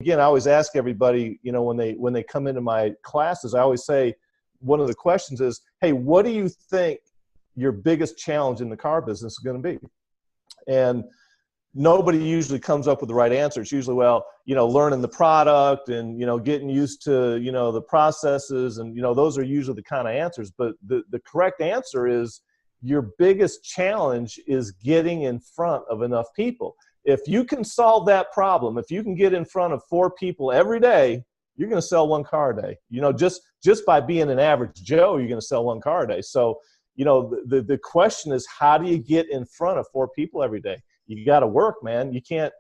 again, I always ask everybody, when they come into my classes, I always say, one of the questions is, hey, what do you think your biggest challenge in the car business is going to be? And nobody usually comes up with the right answer. It's usually, learning the product and, getting used to, the processes. And, those are usually the kind of answers. But the correct answer is your biggest challenge is getting in front of enough people. If you can solve that problem, if you can get in front of 4 people every day, you're going to sell 1 car a day. Just by being an average Joe, you're going to sell 1 car a day. So, the question is, how do you get in front of 4 people every day? You got to work, man. You can't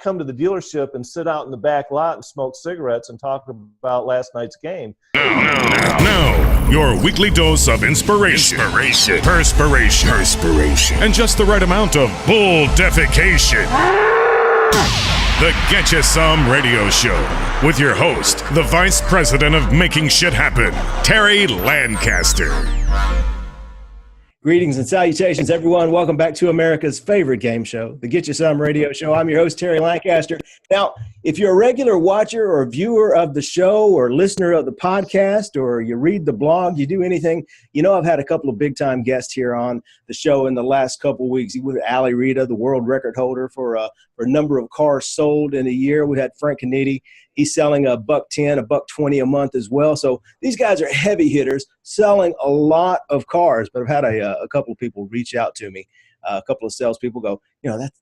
come to the dealership and sit out in the back lot and smoke cigarettes and talk about last night's game. Now, your weekly dose of inspiration, perspiration, and just the right amount of bull defecation. The Get You Some Radio Show with your host, the Vice President of Making Shit Happen, Tery Lancaster. Greetings and salutations, everyone. Welcome back to America's favorite game show, the Get You Some Radio Show. I'm your host, Tery Lancaster. Now, if you're a regular watcher or viewer of the show or listener of the podcast, or you read the blog, you do anything, I've had a couple of big-time guests here on the show in the last couple of weeks. With Ali Rita, the world record holder for a number of cars sold in a year. We had Frank Canetti. He's selling $110, $120 a month as well. So these guys are heavy hitters, selling a lot of cars. But I've had a couple of people reach out to me. A couple of salespeople go,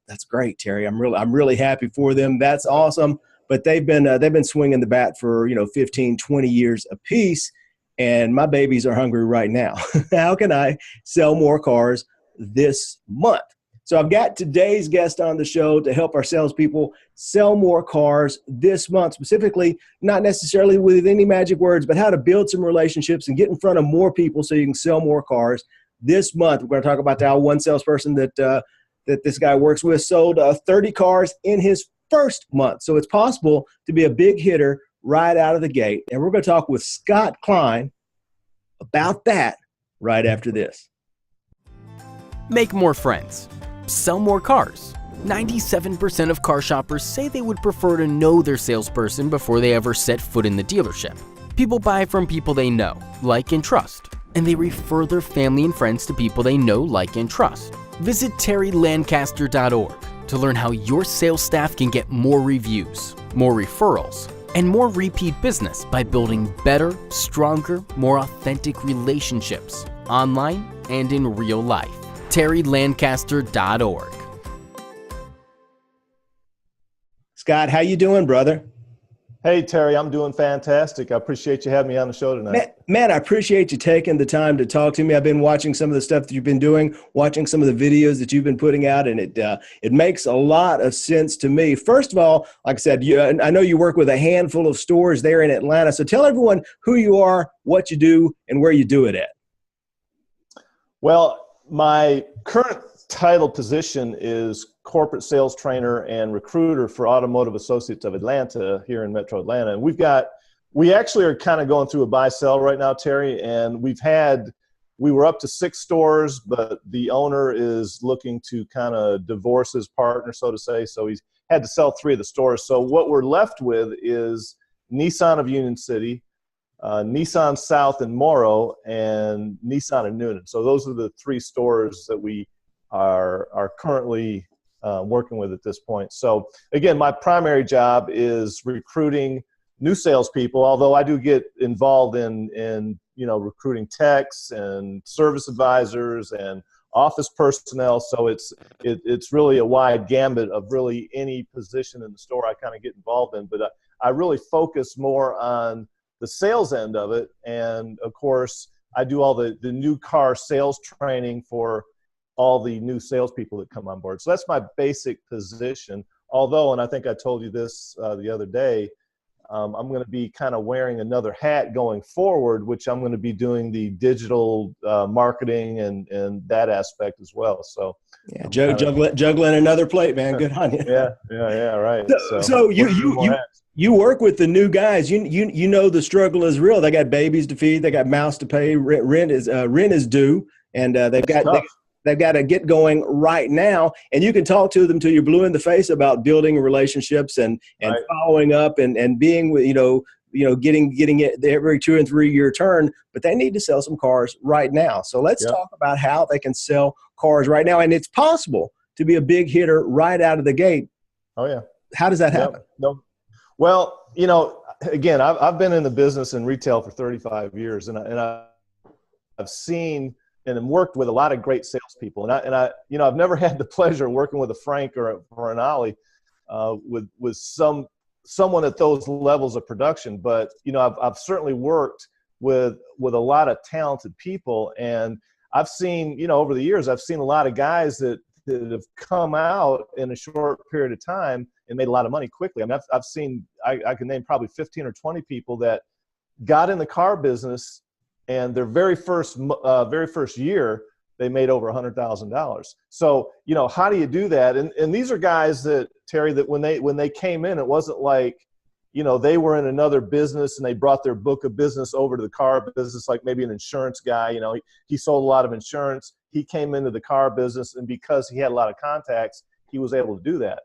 that's great, Tery. I'm really happy for them. That's awesome. But they've been swinging the bat for 15, 20 years apiece, and my babies are hungry right now. How can I sell more cars this month? So I've got today's guest on the show to help our salespeople sell more cars this month, specifically, not necessarily with any magic words, but how to build some relationships and get in front of more people so you can sell more cars this month. We're going to talk about how one salesperson that this guy works with sold 30 cars in his first month. So it's possible to be a big hitter right out of the gate. And we're going to talk with Scott Klein about that right after this. Make more friends. Sell more cars. 97% of car shoppers say they would prefer to know their salesperson before they ever set foot in the dealership. People buy from people they know, like, and trust, and they refer their family and friends to people they know, like, and trust. Visit TeryLancaster.org to learn how your sales staff can get more reviews, more referrals, and more repeat business by building better, stronger, more authentic relationships online and in real life. TeryLancaster.org. Scott, how you doing, brother? Hey, Tery, I'm doing fantastic. I appreciate you having me on the show tonight. Man, I appreciate you taking the time to talk to me. I've been watching some of the stuff that you've been doing, watching some of the videos that you've been putting out, and it makes a lot of sense to me. First of all, like I said, I know you work with a handful of stores there in Atlanta, so tell everyone who you are, what you do, and where you do it at. Well, my current title position is corporate sales trainer and recruiter for Automotive Associates of Atlanta here in Metro Atlanta. And we actually are kind of going through a buy-sell right now, Tery, and we were up to 6 stores, but the owner is looking to kind of divorce his partner, so to say. So he's had to sell 3 of the stores. So what we're left with is Nissan of Union City, Nissan South in Morrow, and Nissan in Newnan. So those are the 3 stores that we are currently working with at this point. So again, my primary job is recruiting new salespeople, although I do get involved in recruiting techs and service advisors and office personnel. So it's really a wide gambit of really any position in the store I kind of get involved in. But I really focus more on the sales end of it. And of course, I do all the new car sales training for all the new salespeople that come on board. So that's my basic position. Although, and I think I told you this the other day, I'm going to be kind of wearing another hat going forward, which I'm going to be doing the digital marketing and that aspect as well. So yeah, juggling another plate, man. Good on you. Yeah, right. So you work with the new guys. You know the struggle is real. They got babies to feed. They got mouths to pay. Rent is due, and they've They've got to get going right now. And you can talk to them till you're blue in the face about building relationships and Right. following up and being with, getting it every 2 and 3 year turn, but they need to sell some cars right now. So let's Yep. talk about how they can sell cars right now. And it's possible to be a big hitter right out of the gate. Oh yeah. How does that Yep. happen? No. Well, again, I've been in the business in retail for 35 years, and I've seen and worked with a lot of great salespeople, and I've never had the pleasure of working with a Frank or an Ollie, with someone at those levels of production. But I've certainly worked with a lot of talented people, and I've seen over the years I've seen a lot of guys that have come out in a short period of time and made a lot of money quickly. I mean, I've seen I can name probably 15 or 20 people that got in the car business, and their very first year they made over $100,000. So how do you do that? And these are guys that, Terry, that when they came in, it wasn't like they were in another business and they brought their book of business over to the car business, like maybe an insurance guy. He sold a lot of insurance. He came into the car business, and because he had a lot of contacts, he was able to do that.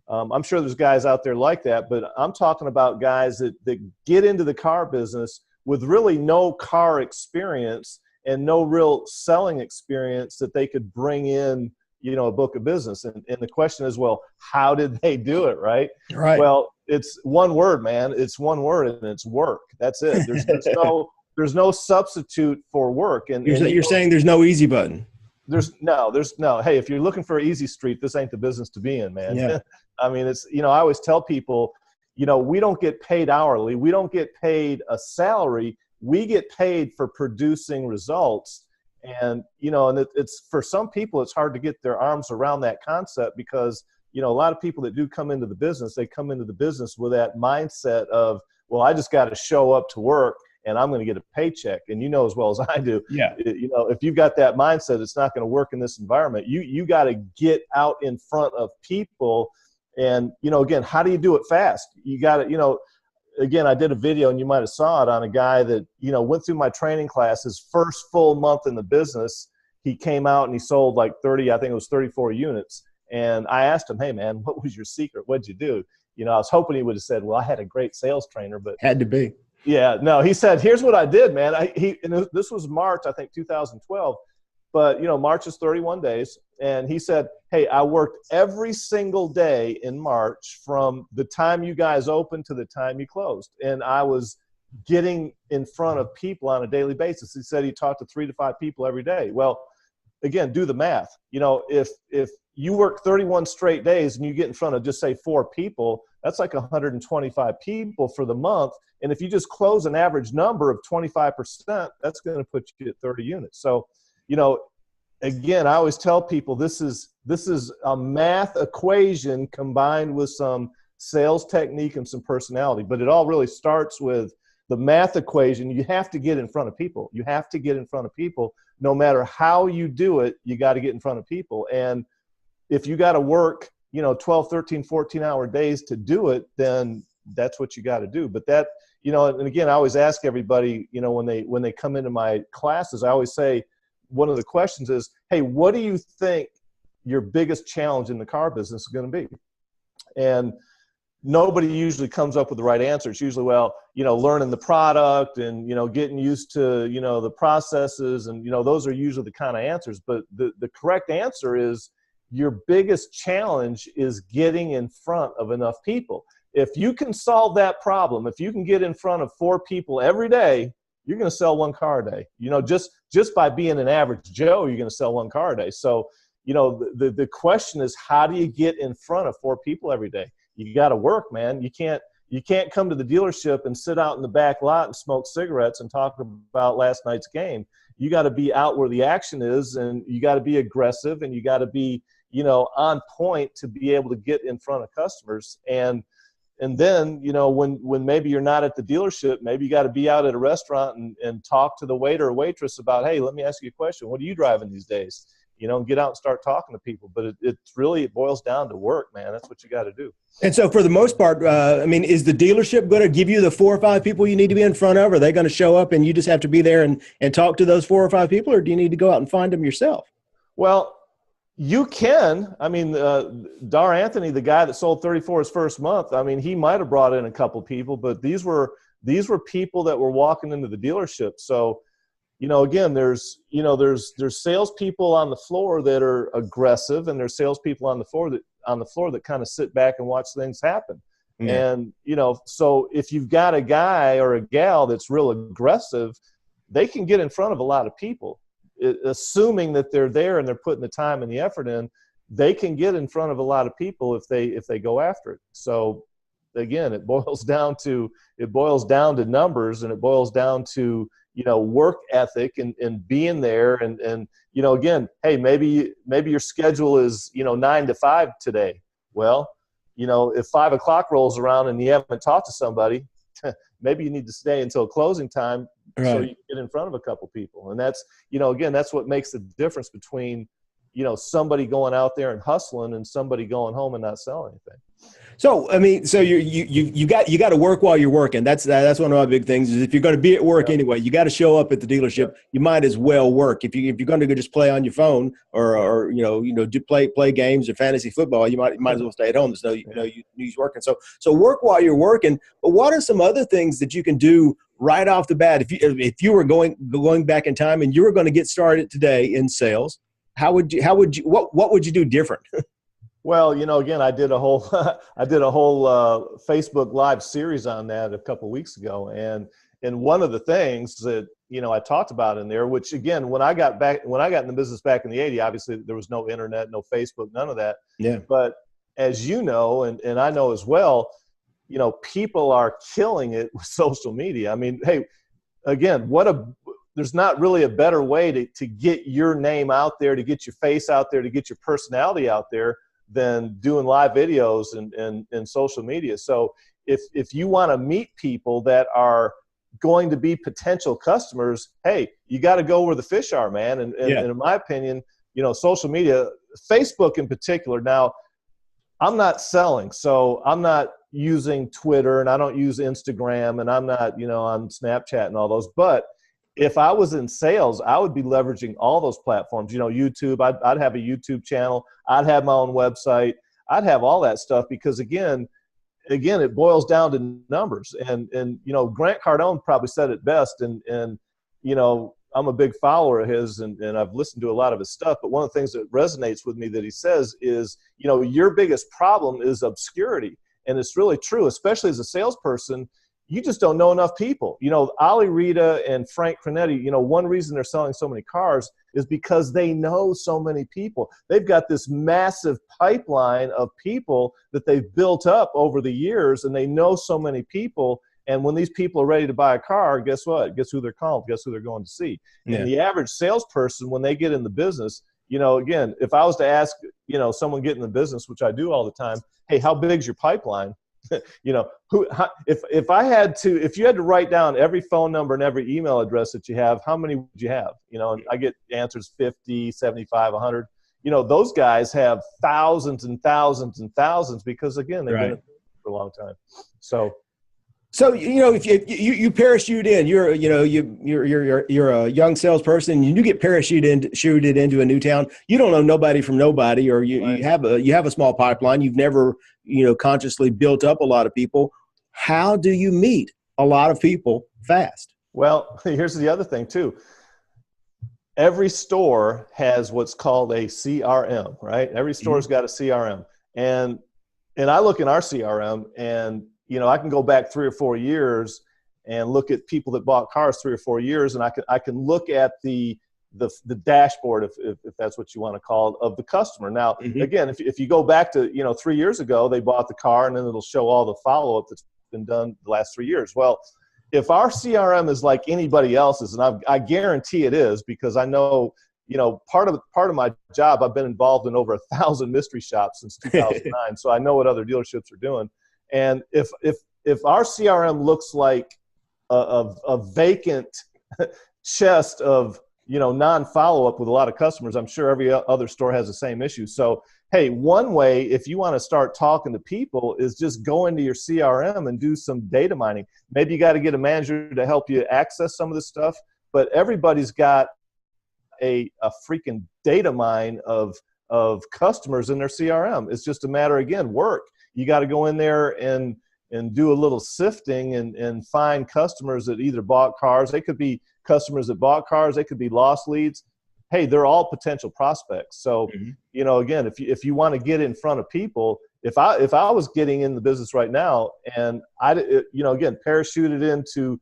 I'm sure there's guys out there like that, but I'm talking about guys that get into the car business with really no car experience and no real selling experience that they could bring in, a book of business. And the question is, well, how did they do it? Right. Right. Well, it's one word, man. It's one word, and it's work. That's it. There's no substitute for work. And you're saying there's no easy button. There's no. Hey, if you're looking for an easy street, this ain't the business to be in, man. Yeah. I mean, it's, I always tell people, we don't get paid hourly. We don't get paid a salary. We get paid for producing results. And, and it's for some people, it's hard to get their arms around that concept because, a lot of people that do come into the business, they come into the business with that mindset of, well, I just got to show up to work and I'm going to get a paycheck. And as well as I do, yeah. If you've got that mindset, it's not going to work in this environment. You got to get out in front of people. And, again, how do you do it fast? You got to, again, I did a video, and you might have saw it, on a guy that, went through my training class. His first full month in the business, he came out and he sold like 34 units. And I asked him, hey, man, what was your secret? What'd you do? I was hoping he would have said, well, I had a great sales trainer, but had to be. Yeah, no, he said, here's what I did, man. And this was March, I think, 2012. But, March is 31 days. And he said, hey, I worked every single day in March from the time you guys opened to the time you closed. And I was getting in front of people on a daily basis. He said he talked to 3 to 5 people every day. Well, again, do the math. If you work 31 straight days and you get in front of just say 4 people, that's like 125 people for the month. And if you just close an average number of 25%, that's going to put you at 30 units. So, again, I always tell people this is a math equation combined with some sales technique and some personality. But it all really starts with the math equation. You have to get in front of people. You have to get in front of people. No matter how you do it, you got to get in front of people. And if you got to work, 12, 13, 14-hour days to do it, then that's what you got to do. But that, and again, I always ask everybody, when they come into my classes, I always say, one of the questions is, hey, what do you think your biggest challenge in the car business is going to be? And nobody usually comes up with the right answer. It's usually, well, learning the product and, getting used to, the processes. And, those are usually the kind of answers. But the correct answer is, your biggest challenge is getting in front of enough people. If you can solve that problem, if you can get in front of 4 people every day, you're going to sell 1 car a day. Just by being an average Joe, you're going to sell 1 car a day. So, the question is, how do you get in front of 4 people every day? You got to work, man. You can't come to the dealership and sit out in the back lot and smoke cigarettes and talk about last night's game. You got to be out where the action is, and you got to be aggressive, and you got to be, on point to be able to get in front of customers. And then, when maybe you're not at the dealership, maybe you got to be out at a restaurant and talk to the waiter or waitress about, hey, let me ask you a question. What are you driving these days? And get out and start talking to people. But it boils down to work, man. That's what you got to do. And so for the most part, is the dealership going to give you the 4 or 5 people you need to be in front of? Are they going to show up and you just have to be there and talk to those 4 or 5 people, or do you need to go out and find them yourself? Well, you can. I mean, Dar Anthony, the guy that sold 34 his first month, I mean, he might have brought in a couple people, but these were people that were walking into the dealership. So, again, there's salespeople on the floor that are aggressive, and there's salespeople on the floor that kind of sit back and watch things happen. Yeah. And, so if you've got a guy or a gal that's real aggressive, they can get in front of a lot of people. Assuming that they're there and they're putting the time and the effort in, they can get in front of a lot of people if they go after it. So again, it boils down to numbers, and it boils down to, work ethic and being there. And again, hey, maybe your schedule is, 9 to 5 today. Well, if 5 o'clock rolls around and you haven't talked to somebody, maybe you need to stay until closing time. Right. So you can get in front of a couple people. And that's, again, that's what makes the difference between, somebody going out there and hustling and somebody going home and not selling anything. So, I mean, so you got to work while you're working. That's one of my big things is if you're going to be at work anyway, you got to show up at the dealership. You might as well work. If you're going to go just play on your phone or do play games or fantasy football, you might as well stay at home. So you're working. So work while you're working. But what are some other things that you can do right off the bat if you were going back in time and you were going to get started today in sales? What would you do different? Well, again, I did a whole Facebook Live series on that a couple of weeks ago, and one of the things that I talked about in there, which again, when I got in the business back in the '80s, obviously there was no internet, no Facebook, none of that. Yeah. But as you know, and I know as well, people are killing it with social media. I mean, hey, again, there's not really a better way to get your name out there, to get your face out there, to get your personality out there than doing live videos and social media. So if you want to meet people that are going to be potential customers, hey, you got to go where the fish are, man. And in my opinion, social media, Facebook in particular. Now, I'm not selling, so I'm not using Twitter and I don't use Instagram and I'm not, on Snapchat and all those. But if I was in sales, I would be leveraging all those platforms. YouTube, I'd have a YouTube channel. I'd have my own website. I'd have all that stuff because, again, it boils down to numbers. And Grant Cardone probably said it best. And I'm a big follower of his and I've listened to a lot of his stuff. But one of the things that resonates with me that he says is, your biggest problem is obscurity. And it's really true, especially as a salesperson. You just don't know enough people. Ali Rita and Frank Cronetti, one reason they're selling so many cars is because they know so many people. They've got this massive pipeline of people that they've built up over the years, and they know so many people. And when these people are ready to buy a car, guess what? Guess who they're calling? Guess who they're going to see? Yeah. And the average salesperson, when they get in the business, again, if I was to ask, someone getting in the business, which I do all the time, hey, how big's your pipeline? If you had to write down every phone number and every email address that you have, how many would you have? And I get answers 50, 75, 100. Those guys have thousands and thousands and thousands because, again, they've been in for a long time. So if you parachute in, you're a young salesperson, and you get parachuted into a new town. You don't know nobody from nobody, or you have a small pipeline. You've never consciously built up a lot of people. How do you meet a lot of people fast? Well, here's the other thing too. Every store has what's called a CRM, right? Every store's got a CRM, and I look in our CRM and. I can go back 3 or 4 years and look at people that bought cars 3 or 4 years, and I can look at the dashboard, if that's what you want to call it, of the customer. Now, again, if you go back to 3 years ago, they bought the car, and then it'll show all the follow-up that's been done the last 3 years. Well, if our CRM is like anybody else's, and I guarantee it is, because I know. Part of my job, I've been involved in over 1,000 mystery shops since 2009, so I know what other dealerships are doing. And if our CRM looks like a vacant chest of non-follow-up with a lot of customers, I'm sure every other store has the same issue. So hey, one way if you want to start talking to people is just go into your CRM and do some data mining. Maybe you got to get a manager to help you access some of this stuff, but everybody's got a freaking data mine of customers in their CRM. It's just a matter, again, work. You got to go in there and do a little sifting and find customers that either bought cars. They could be customers that bought cars. They could be lost leads. Hey, they're all potential prospects. So, again, if you want to get in front of people, if I was getting in the business right now and again, parachuted into,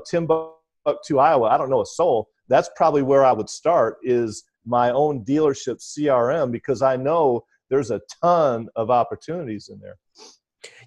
Timbuktu, Iowa, I don't know a soul, that's probably where I would start, is my own dealership CRM, because I know there's a ton of opportunities in there.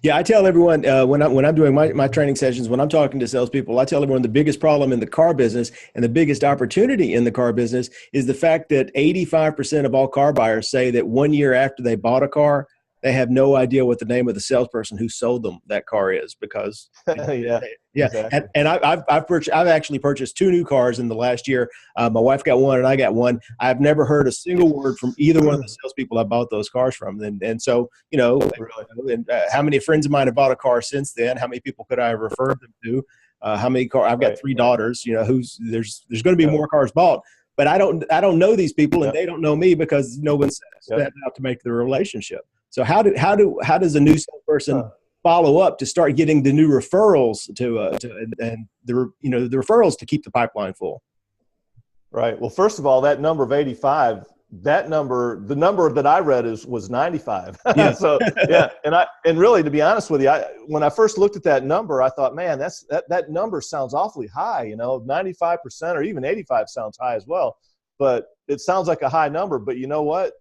Yeah, I tell everyone when I'm doing my training sessions, when I'm talking to salespeople, I tell everyone the biggest problem in the car business and the biggest opportunity in the car business is the fact that 85% of all car buyers say that 1 year after they bought a car, they have no idea what the name of the salesperson who sold them that car is, because yeah. Exactly. And I've actually purchased 2 new cars in the last year. My wife got one and I got one. I've never heard a single word from either one of the salespeople I bought those cars from. And so, how many friends of mine have bought a car since then? How many people could I have referred them to? How many cars? I've got 3 daughters. There's going to be more cars bought, but I don't know these people and they don't know me because no one set out to make the relationship. So how does a new salesperson follow up to start getting the new referrals and the referrals to keep the pipeline full? Right. Well, first of all, that number of 85, the number that I read was 95. Yeah. So yeah. And really, to be honest with you, when I first looked at that number, I thought, man, that number sounds awfully high. 95% or even 85 sounds high as well. But it sounds like a high number. But you know what?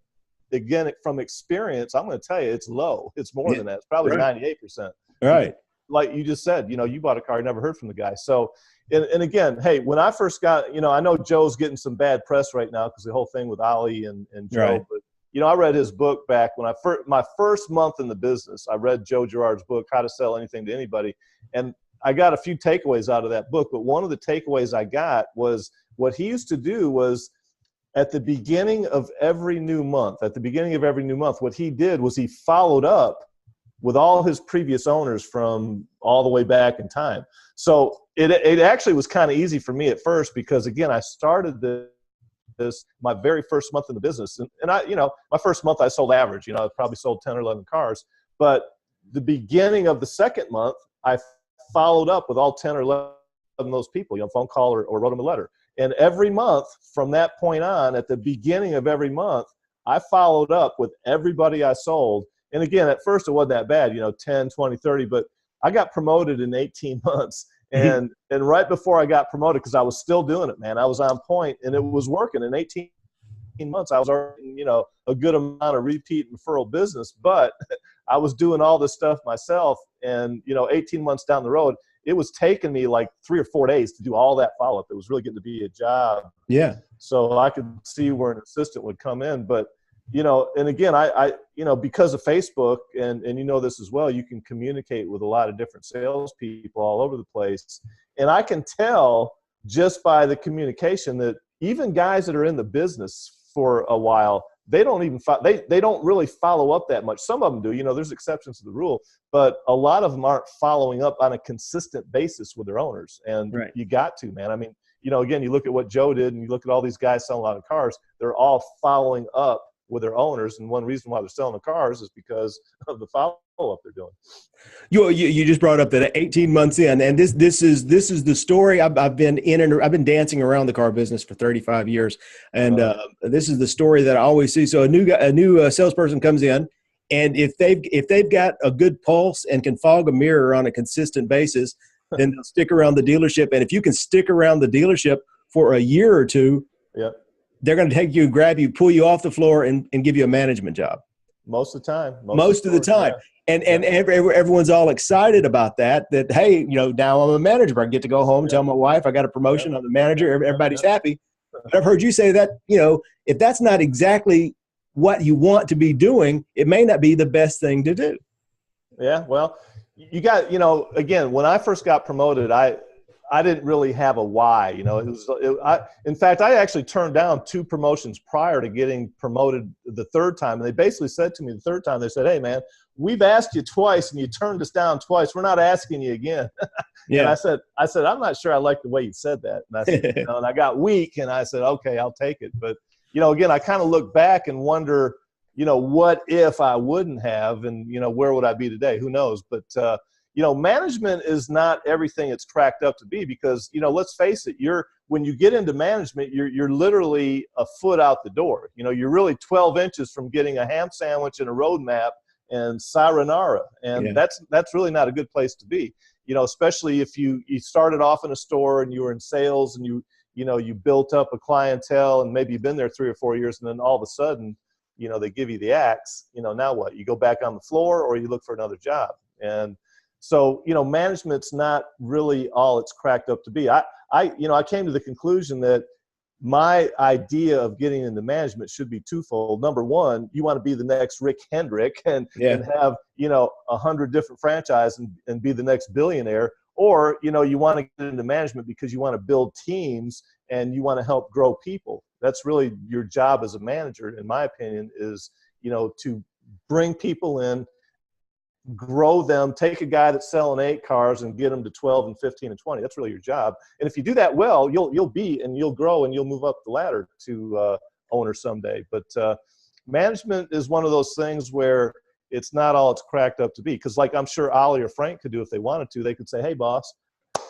Again, from experience, I'm going to tell you, it's low. It's more than that. It's probably 98%. Right. Like you just said, you bought a car, you never heard from the guy. So, and again, hey, when I first got, I know Joe's getting some bad press right now because the whole thing with Ali and Joe. Right. But, I read his book back when my first month in the business. I read Joe Girard's book, How to Sell Anything to Anybody. And I got a few takeaways out of that book. But one of the takeaways I got was what he used to do was, at the beginning of every new month, what he did was he followed up with all his previous owners from all the way back in time. So it actually was kind of easy for me at first because, again, I started this my very first month in the business. And I, my first month I sold average. I probably sold 10 or 11 cars. But the beginning of the second month, I followed up with all 10 or 11 of those people, phone call or wrote them a letter. And every month from that point on, at the beginning of every month, I followed up with everybody I sold. And again, at first it wasn't that bad, 10, 20, 30, but I got promoted in 18 months. And right before I got promoted, because I was still doing it, man, I was on point and it was working. In 18 months, I was earning, a good amount of repeat referral business, but I was doing all this stuff myself. And, 18 months down the road, it was taking me like 3 or 4 days to do all that follow-up. It was really getting to be a job. Yeah. So I could see where an assistant would come in. But, and again, I because of Facebook, and this as well, you can communicate with a lot of different salespeople all over the place. And I can tell just by the communication that even guys that are in the business for a while, they don't even they don't really follow up that much. Some of them do, there's exceptions to the rule, but a lot of them aren't following up on a consistent basis with their owners. And You got to, man. I mean, again, you look at what Joe did and you look at all these guys selling a lot of cars, they're all following up with their owners. And one reason why they're selling the cars is because of the follow-up they're doing. You just brought up that 18 months in, and this is the story. I've been dancing around the car business for 35 years, and this is the story that I always see. So a new salesperson comes in, and if they've got a good pulse and can fog a mirror on a consistent basis, then they'll stick around the dealership. And if you can stick around the dealership for a year or two, they're going to take you, grab you, pull you off the floor, and give you a management job. Most of the time. Most of the time. Yeah. And everyone's all excited about that, hey, now I'm a manager. I get to go home, tell my wife I got a promotion. I'm the manager. Everybody's happy. But I've heard you say that, if that's not exactly what you want to be doing, it may not be the best thing to do. Yeah, well, you got, again, when I first got promoted, I I didn't really have a why. In fact, I actually turned down 2 promotions prior to getting promoted the 3rd time. And they basically said to me the 3rd time, they said, "Hey man, we've asked you twice and you turned us down twice. We're not asking you again." Yeah. And I said, "I'm not sure I like the way you said that." And I said, and I got weak and I said, "Okay, I'll take it." But, again, I kind of look back and wonder, what if I wouldn't have, and, where would I be today? Who knows? But, management is not everything it's cracked up to be, because, let's face it, when you get into management, you're literally a foot out the door. You're really 12 inches from getting a ham sandwich and a roadmap and sayonara. And that's really not a good place to be, especially if you started off in a store and you were in sales and you built up a clientele and maybe you've been there 3 or 4 years, and then all of a sudden, they give you the axe. Now what? You go back on the floor or you look for another job. And so, management's not really all it's cracked up to be. I came to the conclusion that my idea of getting into management should be twofold. Number one, you want to be the next Rick Hendrick and have, 100 different franchises and be the next billionaire. Or, you want to get into management because you want to build teams and you want to help grow people. That's really your job as a manager, in my opinion, is, to bring people in, grow them, take a guy that's selling 8 cars and get them to 12 and 15 and 20. That's really your job. And if you do that well, you'll grow and you'll move up the ladder to owner someday. But management is one of those things where it's not all it's cracked up to be. Because like I'm sure Ollie or Frank could do if they wanted to. They could say, "Hey, boss,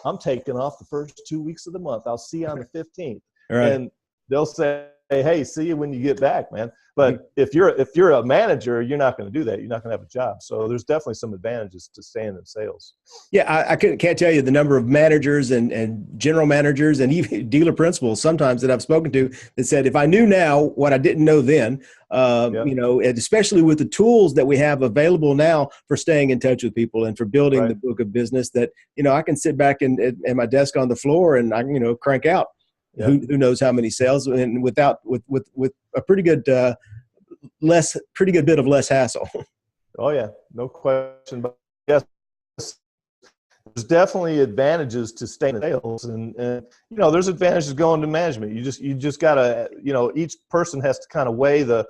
I'm taking off the first 2 weeks of the month. I'll see you on the 15th. Right. And they'll say, "Hey, see you when you get back, man." But if you're a manager, you're not going to do that. You're not going to have a job. So there's definitely some advantages to staying in sales. Yeah, I can't tell you the number of managers and general managers and even dealer principals sometimes that I've spoken to that said, if I knew now what I didn't know then, and especially with the tools that we have available now for staying in touch with people and for building the book of business, that, I can sit back at my desk on the floor and I can, crank out. Yeah. Who knows how many sales, and with a pretty good bit of less hassle. Oh yeah, no question. But yes, there's definitely advantages to staying in sales, and there's advantages going to management. You just gotta, each person has to kind of weigh the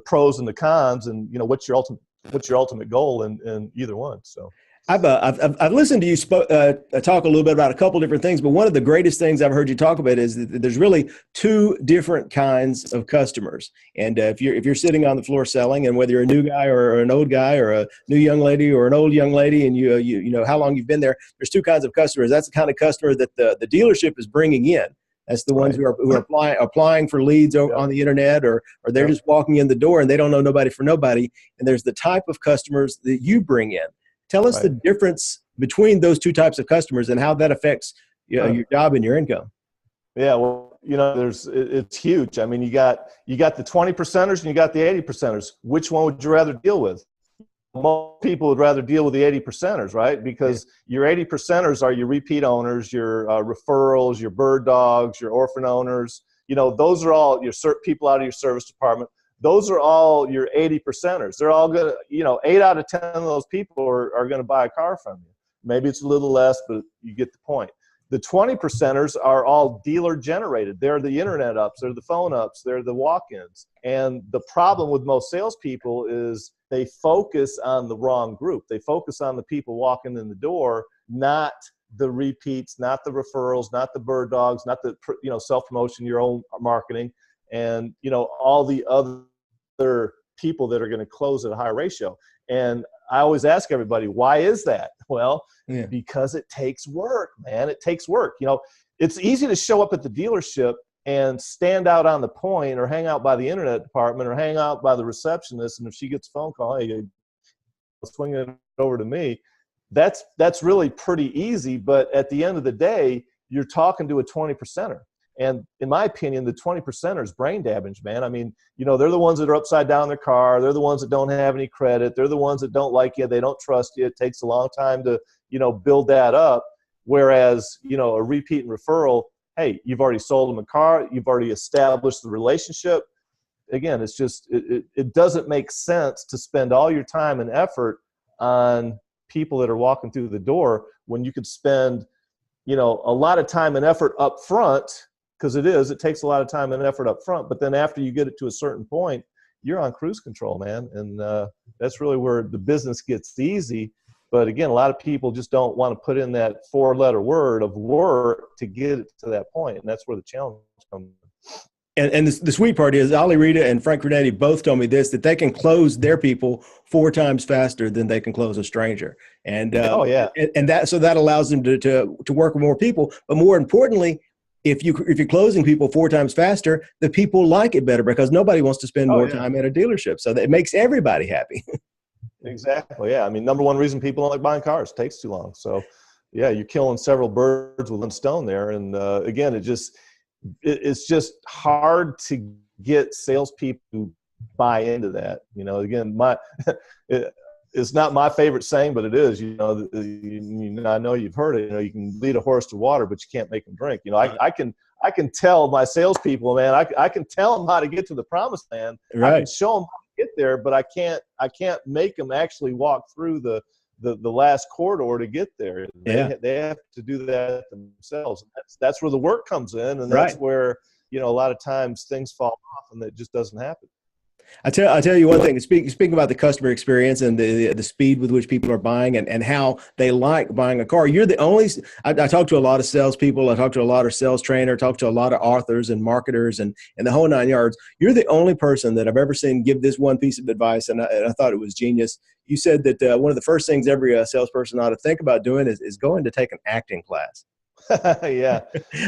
pros and the cons, and what's your ultimate goal in either one. So. I've listened to you talk a little bit about a couple different things, but one of the greatest things I've heard you talk about is that there's really 2 different kinds of customers. And if you're sitting on the floor selling, and whether you're a new guy or an old guy or a new young lady or an old young lady, and you know how long you've been there, there's 2 kinds of customers. That's the kind of customer that the dealership is bringing in. That's the ones who are applying for leads on the internet, or they're just walking in the door and they don't know nobody for nobody. And there's the type of customers that you bring in. Tell us the difference between those 2 types of customers and how that affects your job and your income. Yeah, well, it's huge. I mean, you got the 20%ers and you got the 80%ers. Which one would you rather deal with? Most people would rather deal with the 80%ers, right? Because your 80%ers are your repeat owners, your referrals, your bird dogs, your orphan owners. Those are all your people out of your service department. Those are all your 80%ers. They're all going to, 8 out of 10 of those people are going to buy a car from you. Maybe it's a little less, but you get the point. The 20%ers are all dealer generated. They're the internet ups, they're the phone ups, they're the walk-ins. And the problem with most salespeople is they focus on the wrong group. They focus on the people walking in the door, not the repeats, not the referrals, not the bird dogs, not the self-promotion, your own marketing, and all the other people that are going to close at a higher ratio. And I always ask everybody, why is that? Well, because it takes work, man. It takes work. It's easy to show up at the dealership and stand out on the point, or hang out by the internet department, or hang out by the receptionist. And if she gets a phone call, "Hey, swing it over to me." That's really pretty easy. But at the end of the day, you're talking to a 20%er. And in my opinion, the 20%er is brain damage, man. I mean, they're the ones that are upside down in their car. They're the ones that don't have any credit. They're the ones that don't like you. They don't trust you. It takes a long time to, build that up. Whereas, a repeat and referral, hey, you've already sold them a car. You've already established the relationship. Again, it's just, it doesn't make sense to spend all your time and effort on people that are walking through the door when you could spend a lot of time and effort up front, because it takes a lot of time and effort up front. But then after you get it to a certain point, you're on cruise control, man. And that's really where the business gets easy. But again, a lot of people just don't want to put in that 4-letter word of work to get it to that point. And that's where the challenge comes in. And the sweet part is Ali Rita and Frank Renetti both told me this, that they can close their people 4 times faster than they can close a stranger. And and that allows them to work with more people. But more importantly, if you're closing people 4 times faster, the people like it better because nobody wants to spend more time at a dealership. So that it makes everybody happy. Exactly. Yeah. I mean, number one reason people don't like buying cars, it takes too long. So yeah, you're killing several birds with one stone there. And again, it's just hard to get salespeople to buy into that. Again, it's not my favorite saying, but it is. I know you've heard it. You can lead a horse to water, but you can't make him drink. I can tell my salespeople, man. I can tell them how to get to the promised land. Right. I can show them how to get there, but I can't make them actually walk through the last corridor to get there. They have to do that themselves. That's where the work comes in, and that's where a lot of times things fall off, and that just doesn't happen. I tell you one thing. Speaking about the customer experience and the speed with which people are buying and how they like buying a car, you're the only. I talk to a lot of salespeople. I talk to a lot of sales trainers. I talk to a lot of authors and marketers and the whole 9 yards. You're the only person that I've ever seen give this one piece of advice, and I thought it was genius. You said that one of the first things every salesperson ought to think about doing is going to take an acting class. Yeah,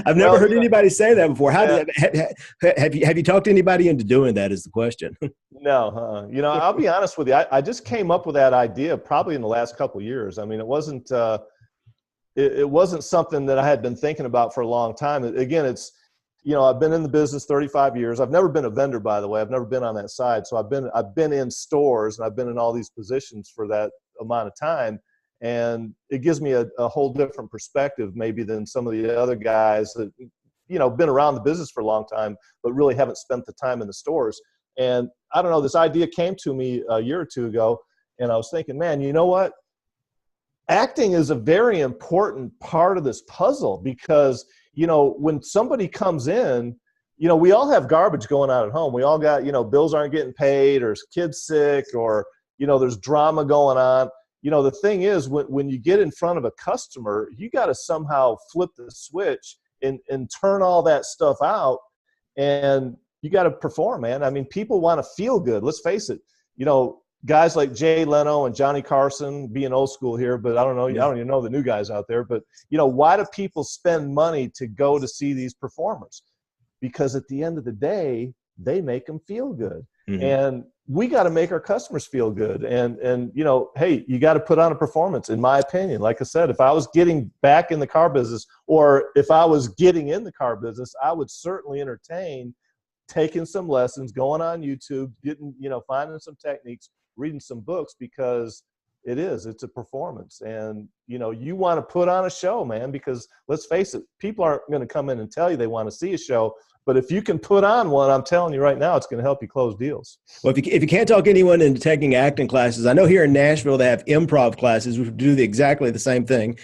I've never heard anybody say that before. Have you talked to anybody into doing that? Is the question. No, I'll be honest with you. I just came up with that idea probably in the last couple of years. I mean, it wasn't something that I had been thinking about for a long time. Again, I've been in the business 35 years. I've never been a vendor, by the way. I've never been on that side. So I've been in stores and I've been in all these positions for that amount of time. And it gives me a whole different perspective maybe than some of the other guys that, been around the business for a long time, but really haven't spent the time in the stores. And I don't know, this idea came to me a year or two ago, and I was thinking, man, you know what? Acting is a very important part of this puzzle because, when somebody comes in, we all have garbage going on at home. We all got, bills aren't getting paid, or kids sick, or, there's drama going on. The thing is, when you get in front of a customer, you got to somehow flip the switch and turn all that stuff out, and you got to perform, man. I mean, people want to feel good. Let's face it. Guys like Jay Leno and Johnny Carson, being old school here, but I don't know. I don't even know the new guys out there. But, why do people spend money to go to see these performers? Because at the end of the day, they make them feel good. Mm-hmm. And we got to make our customers feel good. And hey, you got to put on a performance, in my opinion. Like I said, if I was getting back in the car business, or if I was getting in the car business, I would certainly entertain taking some lessons, going on YouTube, finding some techniques, reading some books, because it's a performance. And, you want to put on a show, man, because let's face it, people aren't going to come in and tell you they want to see a show. But if you can put on one, I'm telling you right now, it's going to help you close deals. Well, if you can't talk anyone into taking acting classes, I know here in Nashville they have improv classes, which do exactly the same thing.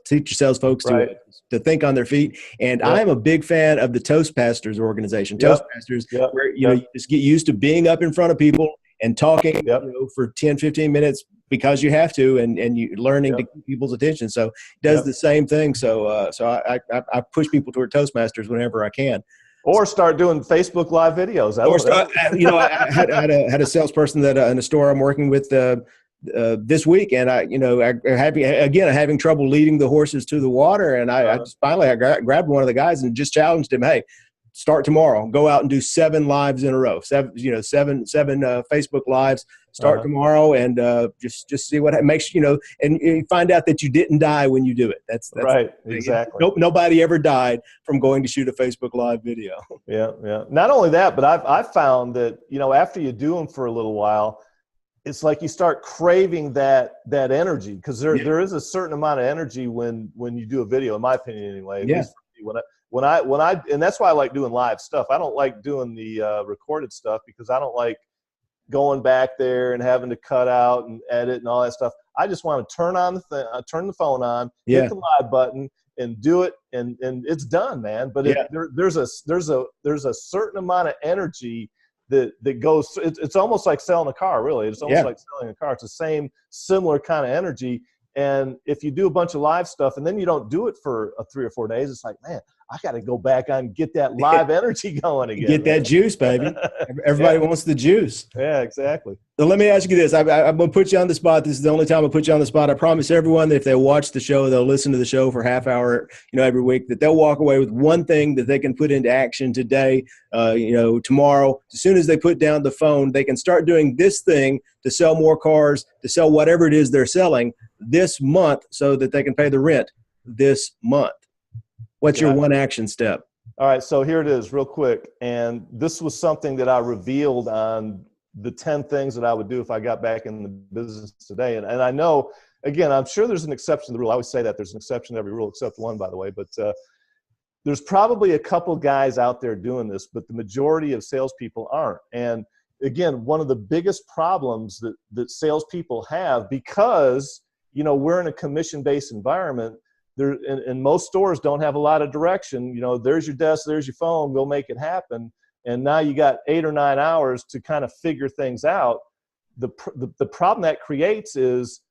Teach your sales folks to think on their feet. And I'm a big fan of the Toastmasters organization. Toastmasters, where you just get used to being up in front of people and talking for 10, 15 minutes because you have to, and you learning to keep people's attention. So it does the same thing. So I push people toward Toastmasters whenever I can. Or start doing Facebook Live videos. I had a salesperson that in a store I'm working with this week, and having trouble leading the horses to the water, and I grabbed one of the guys and just challenged him, hey, start tomorrow. Go out and do 7 lives in a row. Seven Facebook lives. Start tomorrow, and just see what it makes. And you find out that you didn't die when you do it. That's right. Exactly. Nobody ever died from going to shoot a Facebook Live video. Yeah. Not only that, but I've found that after you do them for a little while, it's like you start craving that energy, because there is a certain amount of energy when you do a video, in my opinion, anyway. Yeah. When I and that's why I like doing live stuff. I don't like doing the recorded stuff, because I don't like going back there and having to cut out and edit and all that stuff. I just want to turn the phone on, hit the live button, and do it, and it's done, man. But there's a certain amount of energy that goes. It's almost like selling a car, really. It's almost like selling a car. It's the same similar kind of energy. And if you do a bunch of live stuff and then you don't do it for 3 or 4 days, it's like, man, I got to go back and get that live energy going again. Get that juice, baby. Everybody wants the juice. Yeah, exactly. So let me ask you this. I'm going to put you on the spot. This is the only time I'll put you on the spot. I promise everyone that if they watch the show, they'll listen to the show for half hour, every week, that they'll walk away with one thing that they can put into action today, tomorrow. As soon as they put down the phone, they can start doing this thing to sell more cars, to sell whatever it is they're selling this month so that they can pay the rent this month. What's your one action step? All right, so here it is real quick. And this was something that I revealed on the 10 things that I would do if I got back in the business today. And I know, again, I'm sure there's an exception to the rule. I always say that there's an exception to every rule except one, by the way. But there's probably a couple guys out there doing this, but the majority of salespeople aren't. And again, one of the biggest problems that salespeople have, because we're in a commission-based environment, and most stores don't have a lot of direction. There's your desk, there's your phone, go make it happen. And now you got 8 or 9 hours to kind of figure things out. The problem that creates is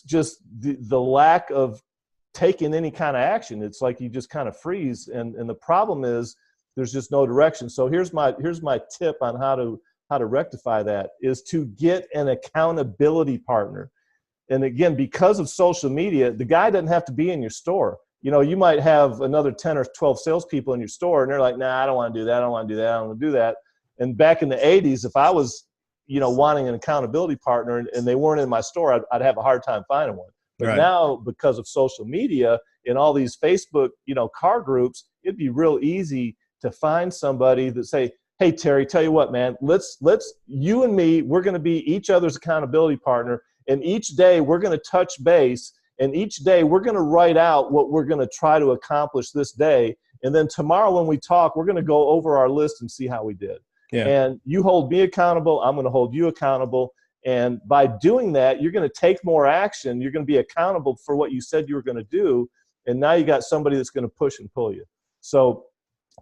just the lack of taking any kind of action. It's like you just kind of freeze. And the problem is there's just no direction. So here's my tip on how to rectify that, is to get an accountability partner. And again, because of social media, the guy doesn't have to be in your store. You might have another 10 or 12 salespeople in your store, and they're like, nah, I don't want to do that. I don't want to do that. I don't want to do that. And back in the 80s, if I was, wanting an accountability partner and they weren't in my store, I'd have a hard time finding one. But now, because of social media and all these Facebook, car groups, it'd be real easy to find somebody that say, hey, Terry, tell you what, man, let's you and me, we're going to be each other's accountability partner. And each day we're going to touch base, and each day we're going to write out what we're going to try to accomplish this day. And then tomorrow when we talk, we're going to go over our list and see how we did. Yeah. And you hold me accountable, I'm going to hold you accountable. And by doing that, you're going to take more action. You're going to be accountable for what you said you were going to do. And now you got somebody that's going to push and pull you. So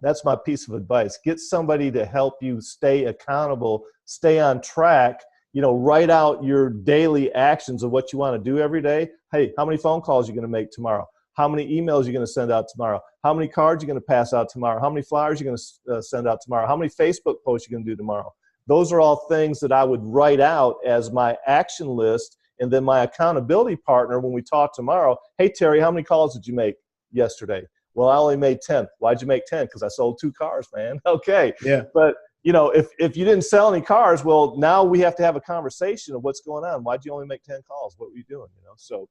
that's my piece of advice. Get somebody to help you stay accountable, stay on track. Write out your daily actions of what you want to do every day. Hey, how many phone calls are you going to make tomorrow? How many emails are you going to send out tomorrow? How many cards are you going to pass out tomorrow? How many flyers are you going to send out tomorrow? How many Facebook posts are you going to do tomorrow? Those are all things that I would write out as my action list. And then my accountability partner, when we talk tomorrow, hey, Terry, how many calls did you make yesterday? Well, I only made 10. Why'd you make 10? Because I sold 2 cars, man. Okay. Yeah. But if you didn't sell any cars, well, now we have to have a conversation of what's going on. Why'd you only make 10 calls? What were you doing? So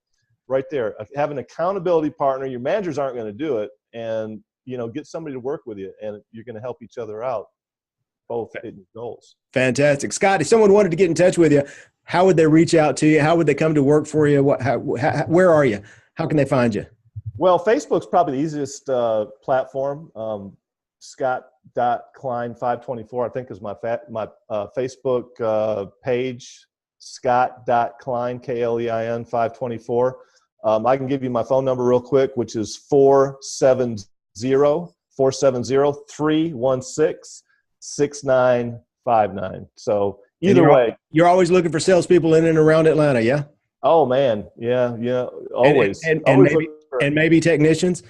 right there, have an accountability partner. Your managers aren't going to do it. And, get somebody to work with you, and you're going to help each other out, both hitting goals. Fantastic. Scott, if someone wanted to get in touch with you, how would they reach out to you? How would they come to work for you? Where are you? How can they find you? Well, Facebook's probably the easiest platform. Scott.Klein524, I think, is my Facebook page. Scott.Klein, Klein 524. I can give you my phone number real quick, which is 470-316-6959. So either way. You're always looking for salespeople in and around Atlanta, yeah? Oh, man. Yeah, always. And maybe technicians?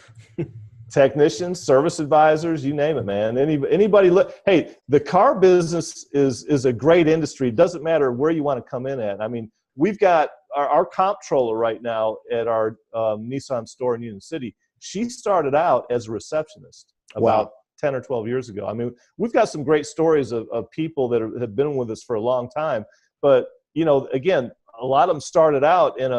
Technicians, service advisors, you name it, man. Anybody. Hey, the car business is a great industry. It doesn't matter where you want to come in at. I mean, we've got our comptroller right now at our Nissan store in Union City. She started out as a receptionist about 10 or 12 years ago. I mean, we've got some great stories of people that have been with us for a long time. But, again, a lot of them started out in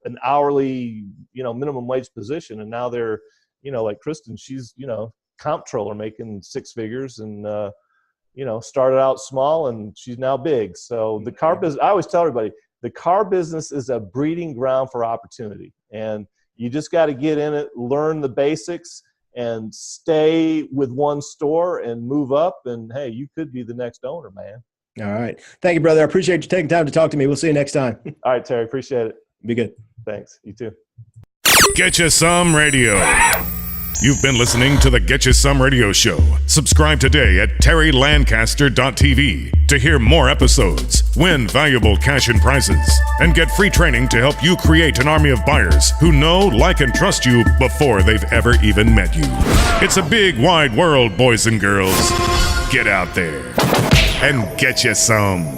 an hourly, minimum wage position. And now they're, like Kristen, she's, comptroller making 6 figures and, started out small and she's now big. So the car business, I always tell everybody, the car business is a breeding ground for opportunity. And you just got to get in it, learn the basics, and stay with one store and move up. And hey, you could be the next owner, man. All right. Thank you, brother. I appreciate you taking time to talk to me. We'll see you next time. All right, Terry. Appreciate it. Be good. Thanks. You too. Get You Some Radio. You've been listening to the Get You Some Radio Show. Subscribe today at terylancaster.tv to hear more episodes, win valuable cash and prizes, and get free training to help you create an army of buyers who know, like, and trust you before they've ever even met you. It's a big, wide world, boys and girls. Get out there and get you some.